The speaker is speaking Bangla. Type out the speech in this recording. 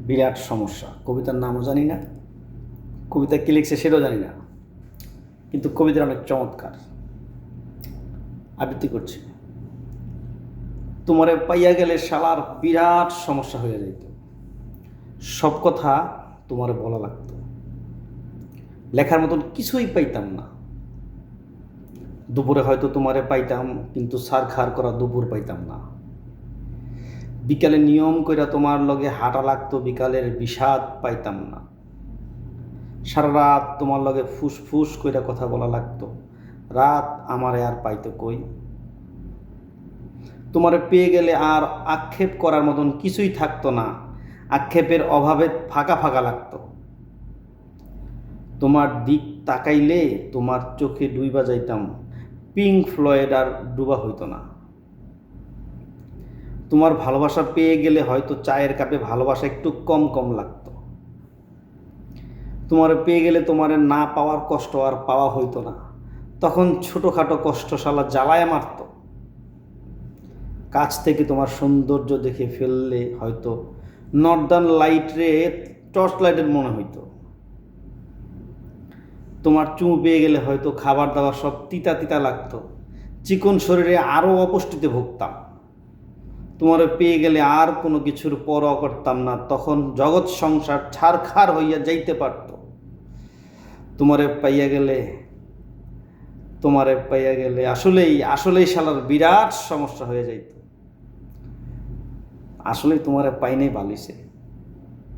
বিরাট সমস্যা। কবিতার নামও জানি না, কবিতা কী লিখছে সেটাও জানি না, কিন্তু কবিতার অনেক চমৎকার। আবৃত্তি করছি। তোমারে পাইয়া গেলে শালার বিরাট সমস্যা হয়ে যাইত, সব কথা তোমারে বলা লাগতো, লেখার মতন কিছুই পাইতাম না। দুপুরে হয়তো তোমারে পাইতাম, কিন্তু সার খার করা দুপুর পাইতাম না। বিকালে নিয়ম কইরা তোমার লগে হাঁটা লাগতো, বিকালের বিষাদ পাইতাম না। সারা রাত তোমার লগে ফুসফুস কইরা কথা বলা লাগতো, রাত আমারে আর পাইতো কই। তোমারে পেয়ে গেলে আর আক্ষেপ করার মতন কিছুই থাকতো না, আক্ষেপের অভাবে ফাঁকা ফাঁকা লাগতো। তোমার দিক তাকাইলে তোমার চোখে ডুইবা যাইতাম, পিঙ্ক ফ্লয়েড আর ডুবা হইতো না। তোমার ভালোবাসা পেয়ে গেলে হয়তো চায়ের কাপে ভালোবাসা একটু কম কম লাগতো। তোমারে পেয়ে গেলে তোমারে না পাওয়ার কষ্ট আর পাওয়া হইতো না, তখন ছোটোখাটো কষ্ট শালা জ্বালায় মারত। কাছ থেকে তোমার সৌন্দর্য দেখে ফেললে হয়তো নর্দার্ন লাইটরে টর্চ লাইটের মনে হইতো। তোমার চুমু পেয়ে গেলে হয়তো খাবার দাবার সব তিতা তিতা লাগতো, চিকন শরীরে আরও অপুষ্টিতে ভুগতাম। তোমারে পেয়ে গেলে আর কোনো কিছুর পরোয়া করতাম না, তখন জগৎ সংসার ছারখার হইয়া যাইতে পারত। তোমারে পাইয়া গেলে আসলেই আসলেই শালার বিরাট সমস্যা হয়ে যাইত। আসলেই তোমারে পাই নাই ভালোইছে।